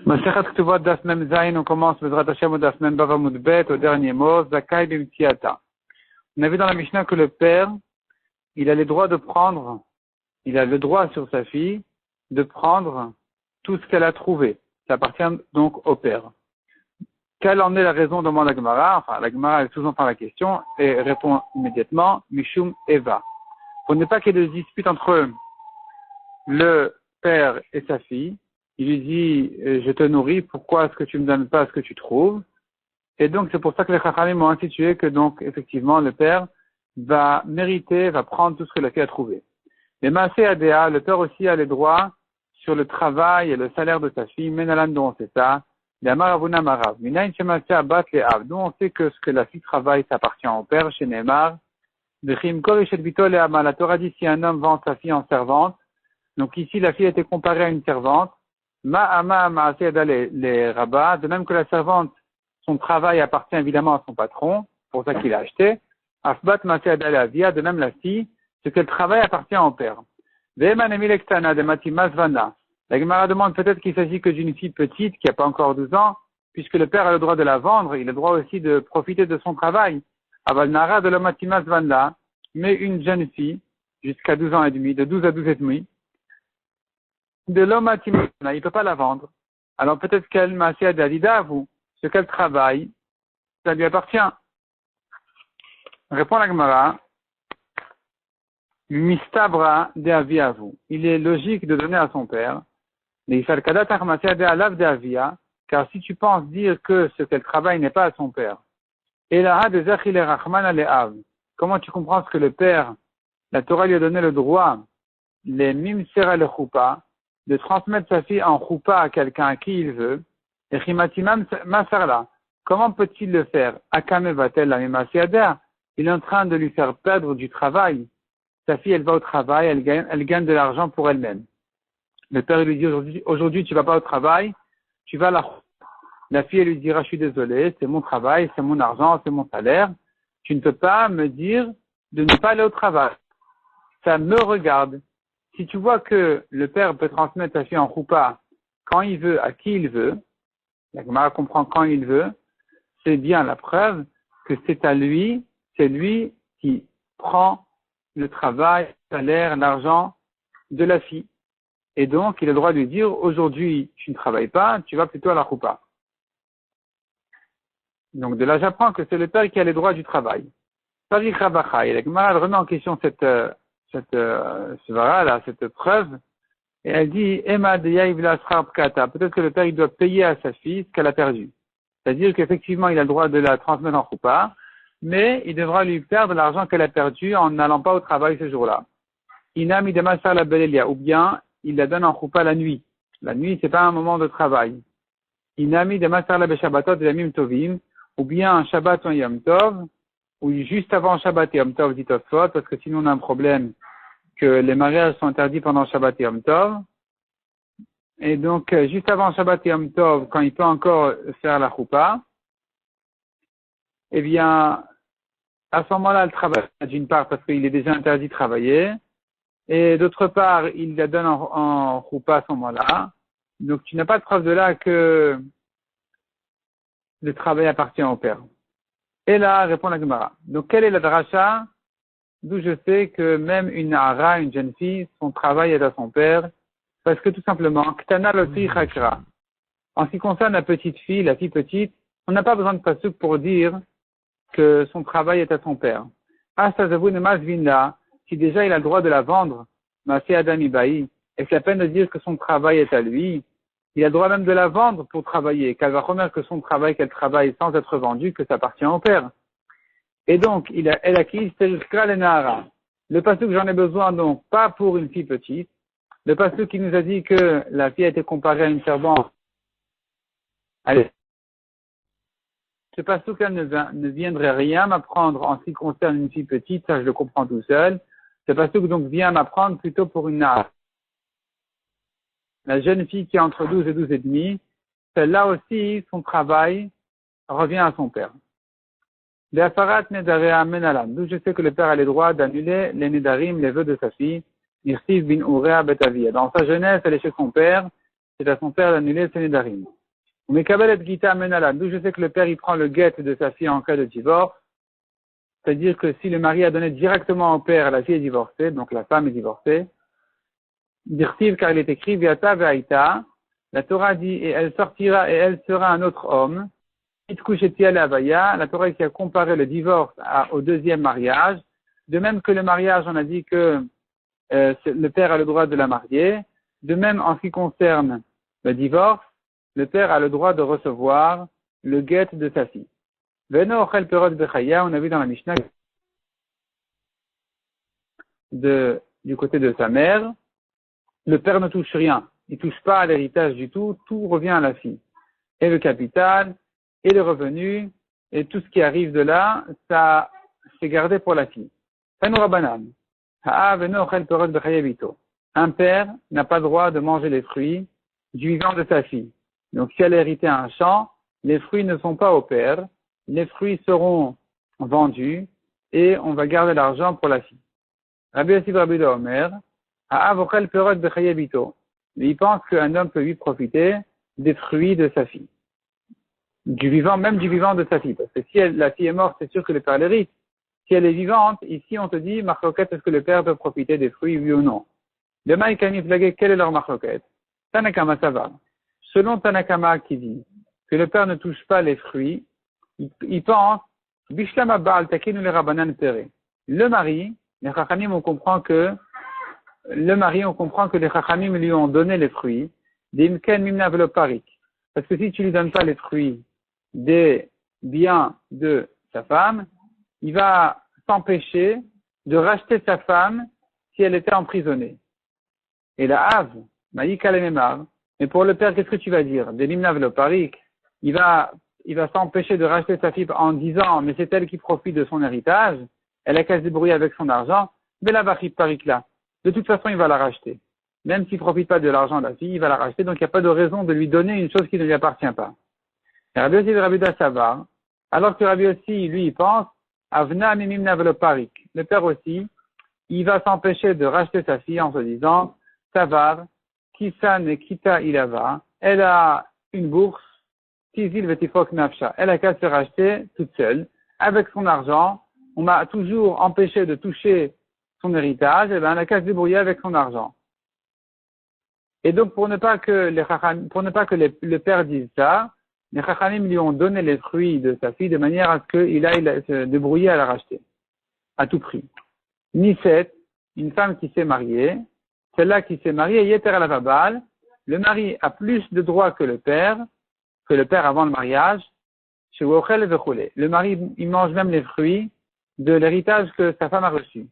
Masechet Ketuvot Daf Mem Zayin, on commence Bezrat Hashem au Daf Mem Bava Amud Bet, au dernier mot, Zakai B'Mtiata. On a vu dans la Mishnah que le père, il a le droit de prendre, il a le droit sur sa fille de prendre tout ce qu'elle a trouvé. Ça appartient donc au père. Quelle en est la raison, demande la Gemara. Enfin, la Gemara, elle sous-entend la question et répond immédiatement, Mishum Eva. Pour ne pas qu'il y ait de dispute entre le père et sa fille, il lui dit, je te nourris, pourquoi est-ce que tu me donnes pas ce que tu trouves? Et donc, c'est pour ça que les Chachamim ont institué que donc, effectivement, le père va mériter, va prendre tout ce que la fille a trouvé. Mais Maaseh Adéa, le père aussi a les droits sur le travail et le salaire de sa fille, Menalan dont c'est ça, les Amaravuna Marav. Minayin Shemaaseh Abat le Av. Nous, on sait que ce que la fille travaille, ça appartient au père, chez Neymar. Bechim Kol Eshet Bito le Ama. La Torah dit si un homme vend sa fille en servante, donc ici, la fille a été comparée à une servante. Ma'ama Maaseh Adéa les rabbins, de même que la servante, son travail appartient évidemment à son patron, pour ça qu'il a acheté. Afbat Maaseh Adéa la Via, de même la fille, ce que le travail appartient au père. Ve'eman Emilektana de Matimas Vana. La Gemara demande peut-être qu'il s'agit que d'une fille petite qui n'a pas encore 12 ans, puisque le père a le droit de la vendre, il a le droit aussi de profiter de son travail. Aval Nara de l'Omatimas Vana, mais une jeune fille, jusqu'à 12 ans et demi, de 12 à 12 et demi, de l'Omatimas Vana, il ne peut pas la vendre. Alors peut-être qu'elle m'a assez adalida à vous, ce qu'elle travaille, ça lui appartient. Répond la Gemara. Mistabra de aviavu. Il est logique de donner à son père. Car si tu penses dire que ce qu'elle travaille n'est pas à son père. Comment tu comprends ce que le père, la Torah lui a donné le droit, les mimsera le choupa, de transmettre sa fille en choupa à quelqu'un à qui il veut. Et comment peut-il le faire? Akame va-t-elle la mimasiada? Il est en train de lui faire perdre du travail. Sa fille, elle va au travail, elle gagne de l'argent pour elle-même. Le père lui dit aujourd'hui tu vas pas au travail, tu vas à la choupa. La fille, elle lui dira, je suis désolé, c'est mon travail, c'est mon argent, c'est mon salaire. Tu ne peux pas me dire de ne pas aller au travail. Ça me regarde. Si tu vois que le père peut transmettre sa fille en choupa quand il veut, à qui il veut, la Gemara comprend quand il veut, c'est bien la preuve que c'est à lui, c'est lui qui prend le travail, le salaire, l'argent de la fille. Et donc, il a le droit de lui dire, aujourd'hui, tu ne travailles pas, tu vas plutôt à la choupa. Donc, de là, j'apprends que c'est le père qui a les droits du travail. Et la Gemara, elle remet en question cette preuve, et elle dit, peut-être que le père, il doit payer à sa fille ce qu'elle a perdu. C'est-à-dire qu'effectivement, il a le droit de la transmettre en choupa, mais il devra lui perdre l'argent qu'elle a perdu en n'allant pas au travail ce jour-là. Inam idema la belelia, ou bien il la donne en choupa la nuit. La nuit, c'est pas un moment de travail. Inam idema la beshabbatot de yamim tovim, ou bien un Shabbat ou un Yom Tov, ou juste avant Shabbat et Yom Tov dit Tosfot, parce que sinon on a un problème que les mariages sont interdits pendant Shabbat et Yom Tov. Et donc, juste avant Shabbat et Yom Tov, quand il peut encore faire la choupa, eh bien, à ce moment-là, elle travaille d'une part parce qu'il est déjà interdit de travailler, et d'autre part, il la donne en choupa à ce moment-là. Donc, tu n'as pas de preuve de là que le travail appartient au père. Et là, répond la Gemara. Donc, quelle est la dracha? D'où je sais que même une nahara, une jeune fille, son travail est à son père, parce que tout simplement, ktana lotri chakra. En ce qui concerne la petite fille, la fille petite, on n'a pas besoin de pasuk pour dire que son travail est à son père. Asazavu nemas vinda, si déjà il a le droit de la vendre, Maaseh Adam Ibaï, et c'est la peine de dire que son travail est à lui, il a le droit même de la vendre pour travailler, qu'elle va remettre que son travail, qu'elle travaille sans être vendue, que ça appartient au père. Et donc, elle a acquis le nahara. Le pasuk, j'en ai besoin donc, pas pour une fille petite. Le pasuk qui nous a dit que la fille a été comparée à une servante. Allez. Ce pasuk-là ne viendrait rien m'apprendre en ce qui concerne une fille petite, ça je le comprends tout seul. Ce pasuk donc vient m'apprendre plutôt pour une nahara. La jeune fille qui est entre 12 et 12 et demi, celle-là aussi, son travail revient à son père. D'où je sais que le père a le droit d'annuler les nedarim, les vœux de sa fille. Dans sa jeunesse, elle est chez son père, c'est à son père d'annuler ses nédarim. Mais Kabbalet Gita Menala, d'où je sais que le père il prend le guet de sa fille en cas de divorce, c'est-à-dire que si le mari a donné directement au père, la fille est divorcée, donc la femme est divorcée, Dirtiv, car il est écrit, Viata Ve'aita, la Torah dit, et elle sortira et elle sera un autre homme, la Torah qui a comparé le divorce au deuxième mariage, de même que le mariage, on a dit que le père a le droit de la marier, de même en ce qui concerne le divorce, le père a le droit de recevoir le guet de sa fille. Veno ochel perot bechaya, on a vu dans la Mishnah du côté de sa mère, le père ne touche rien, il touche pas à l'héritage du tout, tout revient à la fille. Et le capital, et le revenu, et tout ce qui arrive de là, ça c'est gardé pour la fille. Veno rabanan, veno ochel perot bechaya bito. Un père n'a pas le droit de manger les fruits du vivant de sa fille. Donc si elle a hérité un champ, les fruits ne sont pas au père, les fruits seront vendus et on va garder l'argent pour la fille. Rabbi Yossi Rabbi Omer, il pense qu'un homme peut lui profiter des fruits de sa fille. Du vivant, même du vivant de sa fille. Parce que si la fille est morte, c'est sûr que le père l'hérite. Si elle est vivante, ici on te dit, marloquette, est-ce que le père peut profiter des fruits, oui ou non? Demain, il can flaguer, quelle est leur marloquette? Tanakama, ça va. Selon Tanakama qui dit que le père ne touche pas les fruits, il pense, Bishlama Baal Takinu le Rabanan Tere. Le mari, les Chachamim, on comprend que les Chachamim lui ont donné les fruits, d'Imken Mimna Veloparik. Parce que si tu lui donnes pas les fruits des biens de sa femme, il va s'empêcher de racheter sa femme si elle était emprisonnée. Et la Hav, Maïka Lememar, mais pour le père, qu'est-ce que tu vas dire? Des Limna Veloparik, il va s'empêcher de racheter sa fille en disant, mais c'est elle qui profite de son héritage, elle a qu'à se débrouiller avec son argent, mais la Vachit Parik là. De toute façon, il va la racheter. Même s'il ne profite pas de l'argent de la fille, il va la racheter, donc il n'y a pas de raison de lui donner une chose qui ne lui appartient pas. Et Rabbi Yossi de Rabbi Savar, alors que Rabbi Yossi, lui, il pense, Avna Mimimna Veloparik. Le père aussi, il va s'empêcher de racheter sa fille en se disant, Savar, Kisan et Kita Ilava, elle a une bourse, Tizil Vetifok Nafsha, elle a qu'à se racheter toute seule, avec son argent, on m'a toujours empêché de toucher son héritage, et ben elle a qu'à se débrouiller avec son argent. Et donc pour ne pas que le père dise ça, les Chachamim lui ont donné les fruits de sa fille de manière à ce qu'il aille se débrouiller à la racheter, à tout prix. Niset, une femme qui s'est mariée, celle-là qui s'est mariée, Yeter la Babal, le mari a plus de droits que le père avant le mariage, chez Wochel Vechole. Le mari, il mange même les fruits de l'héritage que sa femme a reçu.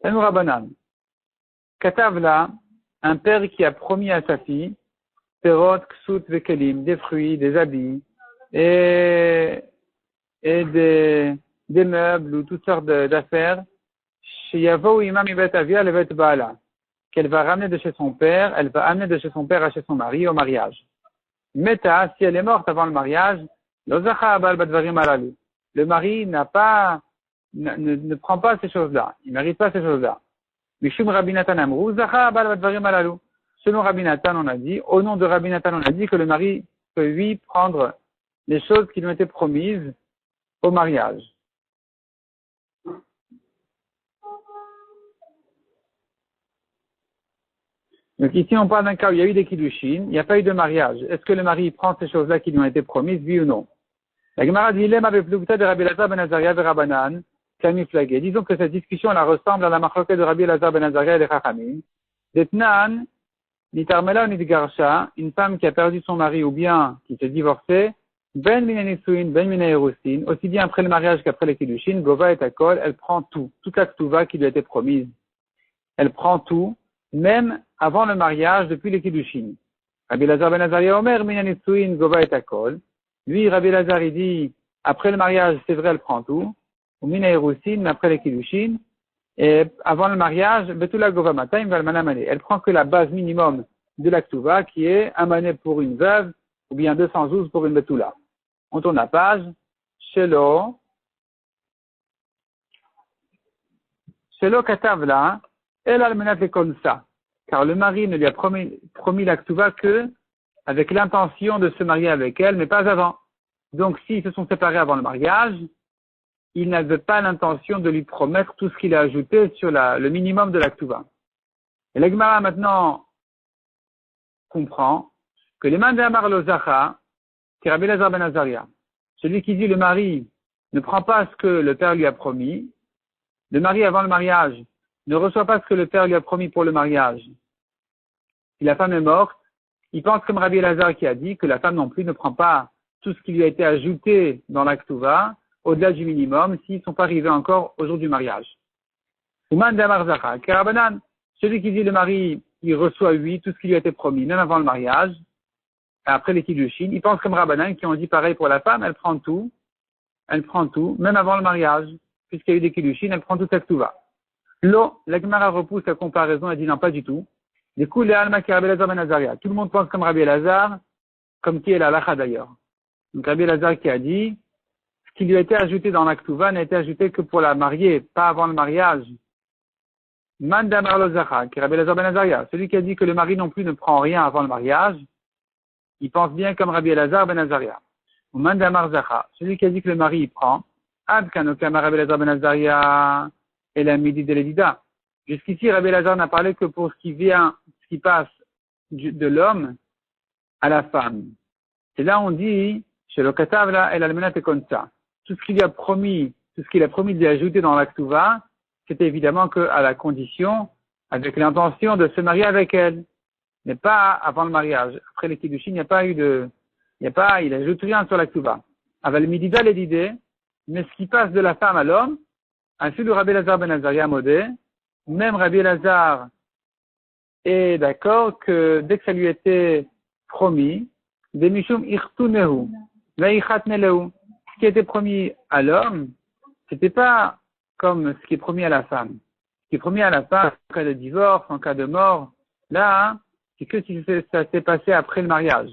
Tanoura Banan. Katavla, un père qui a promis à sa fille, Perot, Ksut, Vekelim, des fruits, des habits, et des meubles ou toutes sortes d'affaires, chez Yavo Imam Ibet Avia, Levet Baala, qu'elle va ramener de chez son père, elle va amener de chez son père à chez son mari au mariage. Meta, si elle est morte avant le mariage, Lozacha Abal Badvarim Alalu. Le mari ne prend pas ces choses-là. Il ne mérite pas ces choses-là. Mishum Rabbi Natan Amrou, Zacha Abal Badvarim Alalu. Selon Rabbi Natan, on a dit, au nom de Rabbi Natan, on a dit que le mari peut, lui, prendre les choses qui lui ont été promises au mariage. Donc ici, on parle d'un cas où il y a eu des kiddushin, il n'y a pas eu de mariage. Est-ce que le mari prend ces choses-là qui lui ont été promises, oui ou non? La Gemara dit, il avait plukta de Rabbi Lazar ben Azaria et Rabbanan, Kami Flagé. Disons que cette discussion, elle ressemble à la marloquette de Rabbi Lazar ben Azaria et les Chachamim. Detnan, ni Tarmela ni Garsha, une femme qui a perdu son mari ou bien qui s'est divorcée, ben mina nisuin, ben mina erusin, aussi bien après le mariage qu'après les kiddushin, Gova et Akol, elle prend tout, toute la ktuva qui lui a été promise. Elle prend tout, même avant le mariage, depuis les kiddushin. Rabbi Lazar ben Azaria Omer, mina nisuin, Gova et Akol. Lui, Rabbi Lazar, il dit, après le mariage, c'est vrai, elle prend tout. Ou mina erusin, mais après les kiddushin. Et avant le mariage, Betula Gova Matayim Valmana Mané. Elle prend que la base minimum de la Ktuva, qui est un mané pour une veuve, ou bien 212 pour une Betula. On tourne la page. Shelo Katavla, El Almenat Lekonsa. Car le mari ne lui a promis la Ktuva que avec l'intention de se marier avec elle, mais pas avant. Donc, s'ils se sont séparés avant le mariage, il n'avait pas l'intention de lui promettre tout ce qu'il a ajouté sur le minimum de la Ktuva. Et la Gemara maintenant comprend que les mains d'Amar Lozacha, qui est Rabbi Elazar ben Azaria, celui qui dit le mari ne prend pas ce que le père lui a promis, le mari avant le mariage ne reçoit pas ce que le père lui a promis pour le mariage. Si la femme est morte, il pense comme Rabbi Elazar qui a dit que la femme non plus ne prend pas tout ce qui lui a été ajouté dans la Ktuva, au-delà du minimum, s'ils ne sont pas arrivés encore au jour du mariage. Uman d'Amar Zacha, Karabanan, celui qui dit le mari, il reçoit tout ce qui lui a été promis, même avant le mariage, après les Kiddushin, il pense comme Rabbanan qui ont dit pareil pour la femme, elle prend tout, même avant le mariage, puisqu'il y a eu des Kiddushin, elle prend toute sa Ktuva. L'eau, la Gemara repousse la comparaison, elle dit non, pas du tout. Du coup, les Alma qui Rabbi Elazar ben Azaria. Tout le monde pense comme Rabbi Elazar, comme qui est la Lacha d'ailleurs. Donc Rabbi Elazar qui a dit, ce qui lui a été ajouté dans la Ktuva n'a été ajouté que pour la marier, pas avant le mariage. Man d'Amar Lozacha, qui est Rabbi Elazar ben Azaria. Celui qui a dit que le mari non plus ne prend rien avant le mariage, il pense bien comme Rabbi Elazar ben Azaria. Ou Man d'Amar Zacha, celui qui a dit que le mari il prend, Ad Kanokama Rabbi Elazar ben Azaria et la Midi de l'Edida. Jusqu'ici, Rabbi Elazar n'a parlé que pour ce qui passe de l'homme à la femme. Et là, on dit, chez le Katavla et l'Almenat et Konsa. Tout ce qu'il a promis de lui ajouter dans la Ktuva, c'était évidemment qu'à la condition, avec l'intention de se marier avec elle. Mais pas avant le mariage. Après les Kiddushin, il ajoute rien sur la Ktuva. Avec le Midida, l'idée, mais ce qui passe de la femme à l'homme, ainsi le Rabbi Elazar ben Azaria modé, même Rabbi Elazar est d'accord que dès que ça lui était promis, des mishum irtunehu, veichatnelehu, ce qui était promis à l'homme, c'était pas comme ce qui est promis à la femme. Ce qui est promis à la femme, en cas de divorce, en cas de mort, là, c'est que si ça s'est passé après le mariage.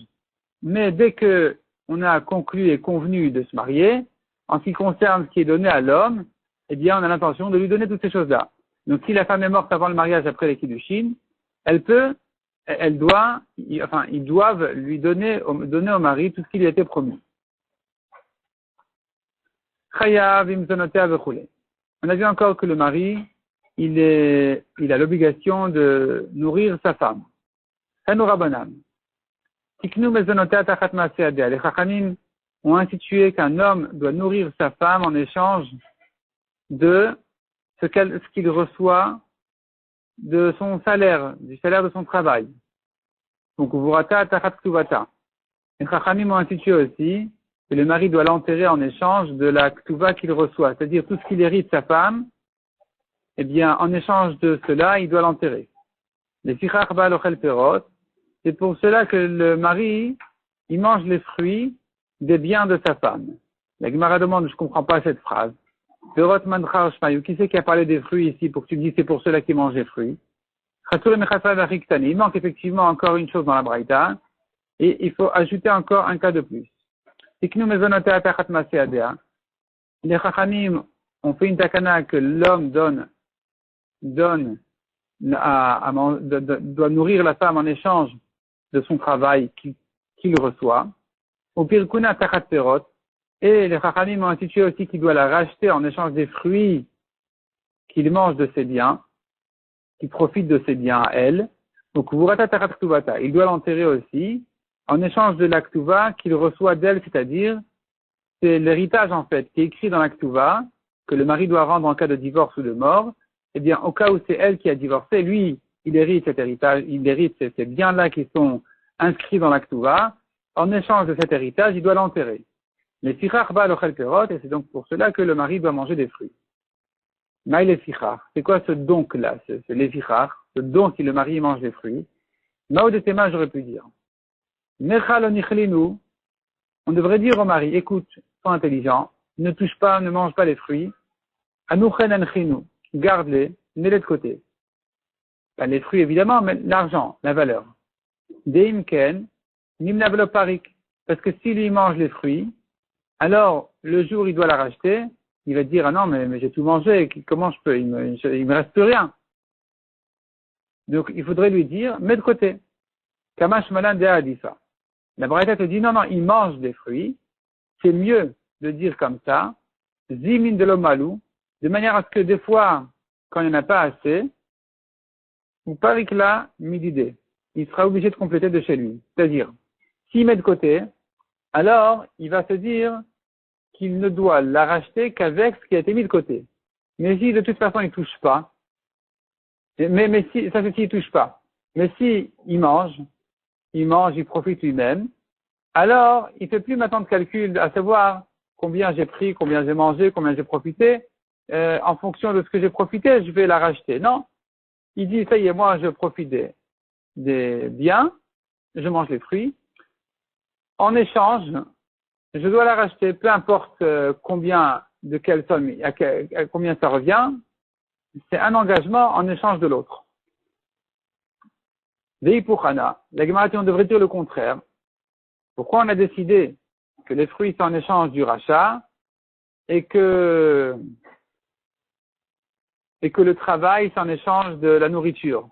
Mais dès que on a conclu et convenu de se marier, en ce qui concerne ce qui est donné à l'homme, eh bien, on a l'intention de lui donner toutes ces choses-là. Donc, si la femme est morte avant le mariage, après les Kiddushin, ils doivent lui donner au mari tout ce qui lui a été promis. On a vu encore que le mari, il a l'obligation de nourrir sa femme. Les Chachamim ont institué qu'un homme doit nourrir sa femme en échange de ce qu'il reçoit de son salaire, du salaire de son travail. Donc, Vurata Tachat Ktuvata. Les Chachamim ont institué aussi que le mari doit l'enterrer en échange de la Ktuva qu'il reçoit, c'est-à-dire tout ce qu'il hérite sa femme, eh bien, en échange de cela, il doit l'enterrer. Les Fichach Baal Ochel Perot, c'est pour cela que le mari, il mange les fruits des biens de sa femme. La Gemara demande, je ne comprends pas cette phrase. Perot Manchar Shmayu, qui c'est qui a parlé des fruits ici pour que tu me dises c'est pour cela qu'il mange les fruits? Il manque effectivement encore une chose dans la Braïta, et il faut ajouter encore un cas de plus. Les Chachamim ont fait une takana que l'homme doit nourrir la femme en échange de son travail qu'il reçoit. Au Pirkuna Tachat Perot, et les Chachamim ont institué aussi qu'il doit la racheter en échange des fruits qu'il mange de ses biens, qu'il profite de ses biens à elle. Donc, Vurata Tachat Ktuvata, il doit l'enterrer aussi, en échange de la Ktuva qu'il reçoit d'elle, c'est-à-dire, c'est l'héritage en fait, qui est écrit dans la Ktuva, que le mari doit rendre en cas de divorce ou de mort. Eh bien, au cas où c'est elle qui a divorcé, lui, il hérite cet héritage, il hérite ces biens-là qui sont inscrits dans la Ktuva. En échange de cet héritage, il doit l'enterrer. Les Sichach Baal Ochel Perot, et c'est donc pour cela que le mari doit manger des fruits. Maï les Sichach, c'est quoi ce donc-là, les Sichach, ce don si le mari mange des fruits? Mao de Tema, j'aurais pu dire. Mechal onichlinu, on devrait dire au mari, écoute, sois intelligent, ne touche pas, ne mange pas les fruits. Anuchen anchinu, garde-les, mets-les de côté. Ben, les fruits évidemment, mais l'argent, la valeur. Deimken, nimnavlo parik, parce que s'il lui mange les fruits, alors le jour où il doit la racheter, il va dire, ah non, mais j'ai tout mangé, comment je peux, il me reste plus rien. Donc il faudrait lui dire, mets de côté. Kamash malan de hadisa. La Braïta te dit, non, il mange des fruits. C'est mieux de dire comme ça, zimin de l'omalou, de manière à ce que des fois, quand il n'y en a pas assez, ou parikla midide, il sera obligé de compléter de chez lui. C'est-à-dire, s'il met de côté, alors il va se dire qu'il ne doit la racheter qu'avec ce qui a été mis de côté. Mais si de toute façon il ne touche pas, mais si, ça c'est s'il ne touche pas, mais si il mange, il profite lui-même, alors il ne fait plus maintenant de calcul à savoir combien j'ai pris, combien j'ai mangé, combien j'ai profité, en fonction de ce que j'ai profité, je vais la racheter. Non, il dit, ça y est, moi je profite des biens, je mange les fruits, en échange, je dois la racheter, peu importe combien, de quelle somme, à combien ça revient, c'est un engagement en échange de l'autre. Veipuchana, la Gemara dit on devrait dire le contraire. Pourquoi on a décidé que les fruits sont en échange du rachat et que le travail c'est en échange de la nourriture?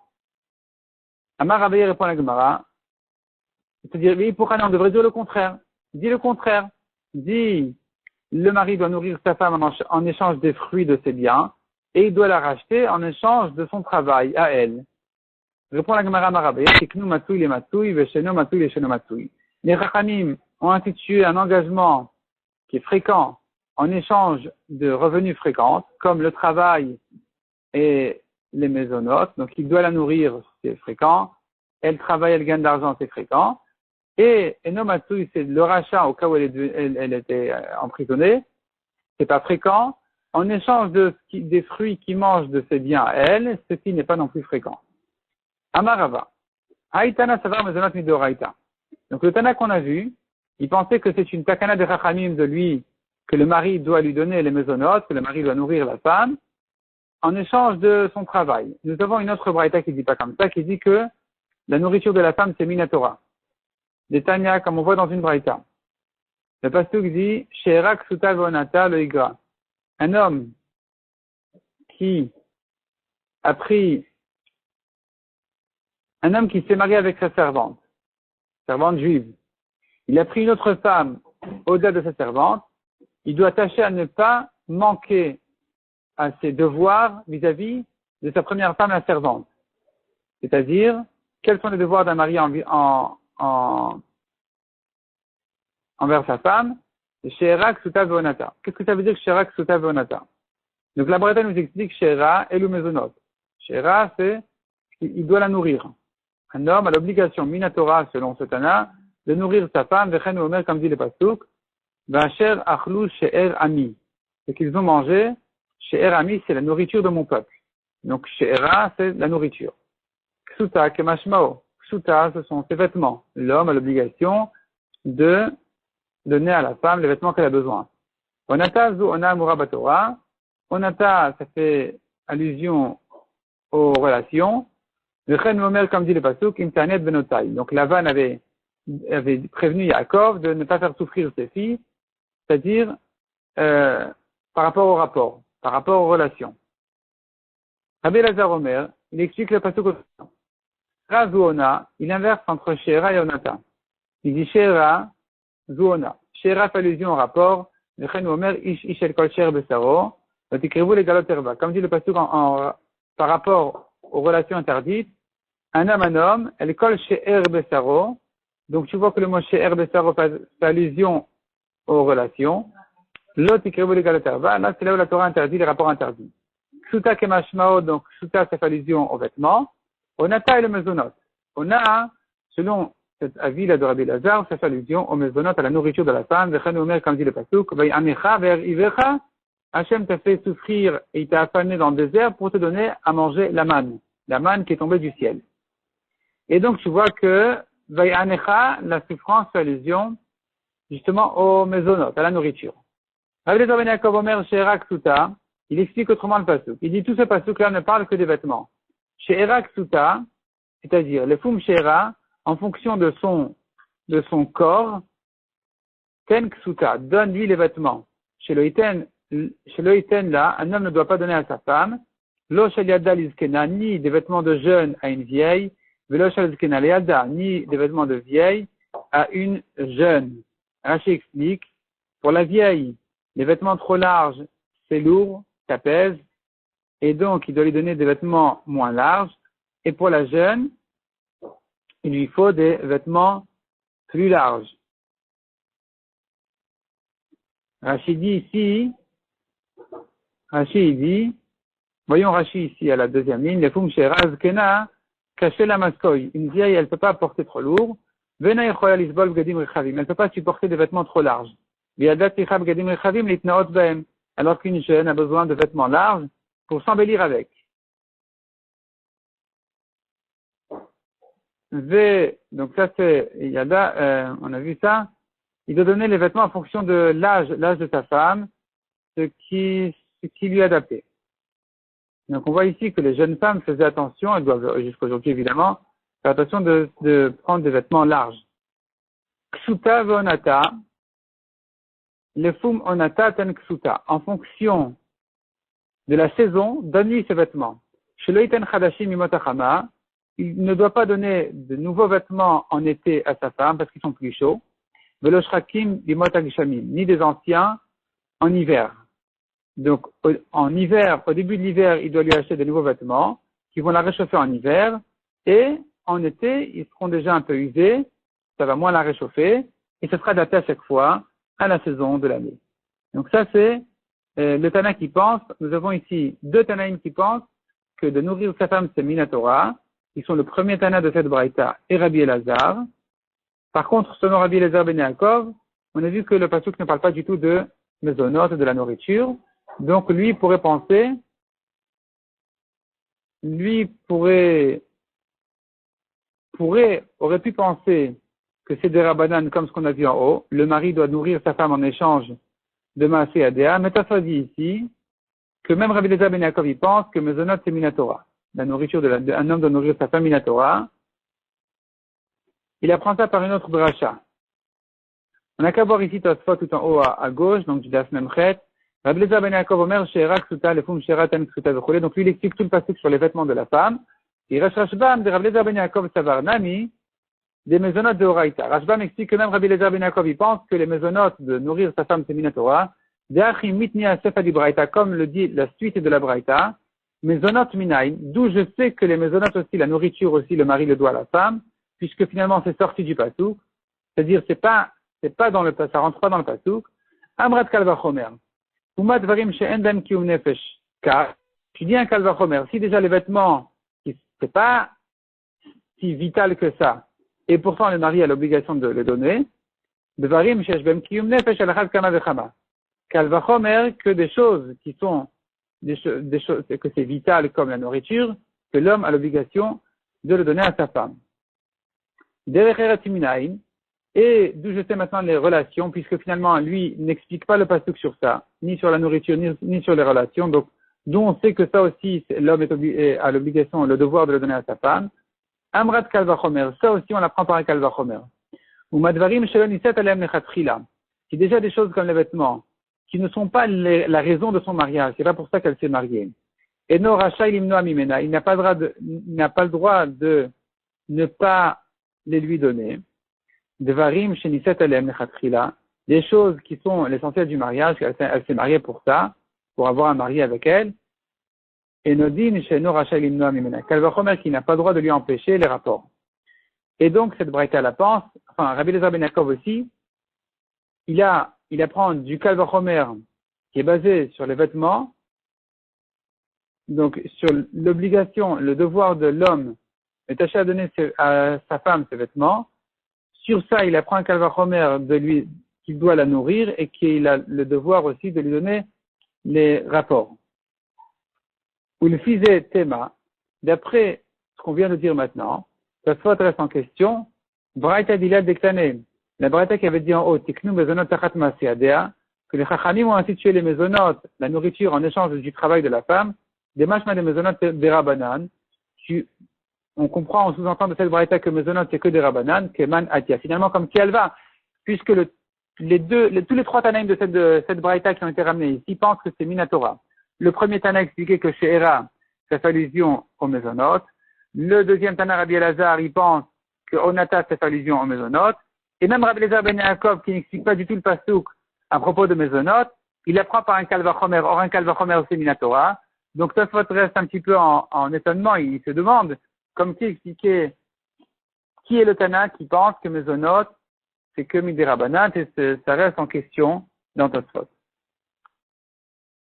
Amar Abaye répond à la Gemara, c'est-à-dire Veipuchana, on devrait dire le contraire. Dis le contraire. Dis, le mari doit nourrir sa femme en échange des fruits de ses biens et il doit la racheter en échange de son travail à elle. Répond la Gemara Marabé, c'est que nous matouille les matouilles, vesheno matouille les sheno matouilles. Les Rachamim ont institué un engagement qui est fréquent en échange de revenus fréquents, comme le travail et les maisonnotes. Donc il doit la nourrir, c'est fréquent. Elle travaille, elle gagne d'argent, c'est fréquent. Et Enomatui, c'est le rachat au cas où elle était emprisonnée. C'est pas fréquent. En échange des fruits qui mangent de ses biens à elle, ceci n'est pas non plus fréquent. Amarava. Haïtana savar mezonot midoraïta. Donc le Tana qu'on a vu, il pensait que c'est une takana de Rachamim de lui, que le mari doit lui donner les maisonnotes, que le mari doit nourrir la femme, en échange de son travail. Nous avons une autre braïta qui dit pas comme ça, qui dit que la nourriture de la femme c'est minatora. Des Tanya, comme on voit dans une braïta. Le pasuk dit, She'erak suta vonata le igra. Un homme qui s'est marié avec sa servante juive. Il a pris une autre femme au-delà de sa servante. Il doit tâcher à ne pas manquer à ses devoirs vis-à-vis de sa première femme, la servante. C'est-à-dire, quels sont les devoirs d'un mari envers sa femme? She'erak suta vonata. Qu'est-ce que ça veut dire She'erak suta vonata? Donc la Braïta nous explique She'era et le mezonot. She'era, c'est il doit la nourrir. Un homme a l'obligation minatora, selon ce Tana, de nourrir sa femme, vechen omer, comme dit le pasuk, v'asher achlou she'er ami. Ce qu'ils ont mangé, she'er ami, c'est la nourriture de mon peuple. Donc she'era, c'est la nourriture. Ksuta, kemashmao. Ksuta, ce sont ses vêtements. L'homme a l'obligation de donner à la femme les vêtements qu'elle a besoin. Onata zu ona amura batora. Onata, ça fait allusion aux relations. Vechen omer, comme dit le pasuk, imtanet benotai. Donc Lavan avait prévenu Yaakov de ne pas faire souffrir ses filles, c'est-à-dire par rapport au rapport, par rapport aux relations. Rabbi Lazar Omer, il explique le pasuk autrement. Razuona, il inverse entre She'era et Onata. Il dit She'era, Zuona. She'era fait allusion au rapport, Vechen Omer, ish el kol sher besaro, vatikrevu le galot erva. Comme dit le pasuk par rapport aux relations interdites, un homme, elle colle she'er besaro. Donc tu vois que le mot she'er besaro fait allusion aux relations. L'autre ikrevu le galot erva. Là, c'est là où la Torah interdit les rapports interdits. Ksuta kemashmao, donc ksuta fait allusion aux vêtements. Onata et le mezonot. Ona, selon cet avis là de Rabbi Lazar, ça fait allusion aux mezonot, à la nourriture de la femme. Vechen omer, comme dit le pasuk, va'amecha ver ivecha. Hachem t'a fait souffrir et il t'a affané dans le désert pour te donner à manger la manne qui est tombée du ciel. Et donc tu vois que va'anecha, la souffrance fait allusion justement aux mezonot, à la nourriture. Rabbi Lazar ben Yaakov Omer she'era ksuta, il explique autrement le pasuk. Il dit tout ce pasuk là ne parle que des vêtements. She'era ksuta, c'est-à-dire le fum she'era, en fonction de son corps, ten ksuta, donne-lui les vêtements. Chez l'oïten là, un homme ne doit pas donner à sa femme, lo shel yada lizkena, ni des vêtements de jeune à une vieille, velo shel zkena liada, ni des vêtements de vieille à une jeune. Rashi explique, pour la vieille, les vêtements trop larges, c'est lourd, ça pèse, et donc il doit lui donner des vêtements moins larges. Et pour la jeune, il lui faut des vêtements plus larges. Rashi dit ici, voyons Rashi ici à la deuxième ligne, les fum sheraz kena caché la maskoy. Une vieille, elle ne peut pas porter trop lourd. Vena yechola lisbol bgadim rechavim. Elle ne peut pas supporter des vêtements trop larges. Viadat ticha bgadim rechavim litnaot behem. Alors qu'une jeune a besoin de vêtements larges pour s'embellir avec. Donc ça c'est, on a vu ça. Il doit donner les vêtements en fonction de l'âge de sa femme, ce qui lui est adapté. Donc on voit ici que les jeunes femmes faisaient attention, elles doivent jusqu'à aujourd'hui évidemment, faire attention de prendre des vêtements larges. Ksuta ve'onata, le fum onata ten ksuta. En fonction de la saison, donne-lui ses vêtements. Sheloiten chadashim imotachama, il ne doit pas donner de nouveaux vêtements en été à sa femme parce qu'ils sont plus chauds. Veloshrakim bimotagishamim, ni des anciens en hiver. Donc, en hiver, au début de l'hiver, il doit lui acheter de nouveaux vêtements qui vont la réchauffer en hiver. Et en été, ils seront déjà un peu usés. Ça va moins la réchauffer. Et ce sera adapté à chaque fois à la saison de l'année. Donc ça, c'est le Tana qui pense. Nous avons ici deux Tanaïm qui pensent que de nourrir sa femme, c'est Minatora. Ils sont le premier Tana de cette Braïta et Rabbi Elazar. Par contre, selon Rabbi Elazar ben Yaakov, on a vu que le pasuk ne parle pas du tout de mezonot, de la nourriture. Donc, lui aurait pu penser que c'est des rabbanan comme ce qu'on a vu en haut. Le mari doit nourrir sa femme en échange de Maaseh Adéa. Mais ça dit ici que même Rabbi Elazar ben Yaakov, il pense que mezonot c'est Minatora. La nourriture un homme doit nourrir sa femme Minatora. Il apprend ça par une autre dracha. On n'a qu'à voir ici Tosfot tout en haut à gauche, donc du Daf Memchet. Rabbi Elazar ben Yaakov Omer She'era Ksuta lefum She'era ten Ksuta v'chole. Donc lui il explique tout le passage sur les vêtements de la femme. Et Rashbam de Rabbi Elazar ben Yaakov Savar Nami des mezonot de Horaïta. Rashbam explique que même Rabbi Elazar ben Yaakov il pense que les mezonot de nourrir sa femme c'est Minatora. De'achim mitni sefa di Braïta, comme le dit la suite de la Braïta. Mezonot minaim, d'où je sais que les mezonot aussi, la nourriture aussi, le mari le doit à la femme, puisque finalement c'est sorti du pasuk. C'est-à-dire c'est pas dans le pasuk, ça rentre pas dans le pasuk. Amrat kalvachomer. Umat varim she'endem kium nefesh. Car, tu dis un kalvachomer, si déjà les vêtements, c'est pas si vital que ça, et pourtant le mari a l'obligation de le donner, de varim she'eshbem kium nefesh alachad kama vechama. Kalvachomer, que des choses qui sont des choses que c'est vital comme la nourriture, que l'homme a l'obligation de le donner à sa femme. Et d'où je sais maintenant les relations, puisque finalement lui n'explique pas le pasuk sur ça, ni sur la nourriture, ni sur les relations, donc d'où on sait que ça aussi l'homme a l'obligation, le devoir de le donner à sa femme. Amrat kalvachomer, ça aussi on l'apprend par un kalvachomer. Ou madvarim shelon iset alem nechatchila. C'est déjà des choses comme les vêtements qui ne sont pas la raison de son mariage. C'est pas pour ça qu'elle s'est mariée. Et no racha il n'a pas le droit de ne pas les lui donner. Devarim sheniset alem nechatchila, des choses qui sont l'essentiel du mariage, elle s'est mariée pour ça, pour avoir un mari avec elle. Et nodin sheno racha limnoa mimena, kalvachomer qui n'a pas le droit de lui empêcher les rapports. Et donc cette braïta la pense, enfin Rabbi Elazar ben Yaakov aussi, il apprend du kalvachomer qui est basé sur les vêtements, donc sur l'obligation, le devoir de l'homme est attaché à donner à sa femme ses vêtements. Sur ça, il apprend un kalvachomer qu'il doit la nourrir et qu'il a le devoir aussi de lui donner les rapports. Ou le fisait tema, d'après ce qu'on vient de dire maintenant, ça se reste en question, braïta dilad dektane. La braïta qui avait dit en haut, tiknu mezonot tachat maaseh adéa, que les chachamim ont institué les mezonot, la nourriture en échange du travail de la femme, des mashma des mezonot des rabanan. On comprend, on sous-entend de cette braïta que mezonot c'est que des rabanan, que man atia. Finalement, comme si elle va, puisque tous les trois tanaïm de cette braïta qui ont été ramenés ici pensent que c'est minatora. Le premier tana expliquait que chez Hera, ça fait allusion aux mezonot. Le deuxième tana, Rabbi Elazar, il pense que onata, ça fait allusion aux mezonot. Et même Rabbi Eliezer Ben Yaakov, qui n'explique pas du tout le pasouk à propos de Mezonot, il apprend par un Kalvachomer. Or, un Kalvachomer, c'est Minatora. Donc, Tosfot reste un petit peu en étonnement. Il se demande, comme qui expliquait, qui est le Tana qui pense que Mezonot, c'est que Midirabanat, et ça reste en question dans Tosfot.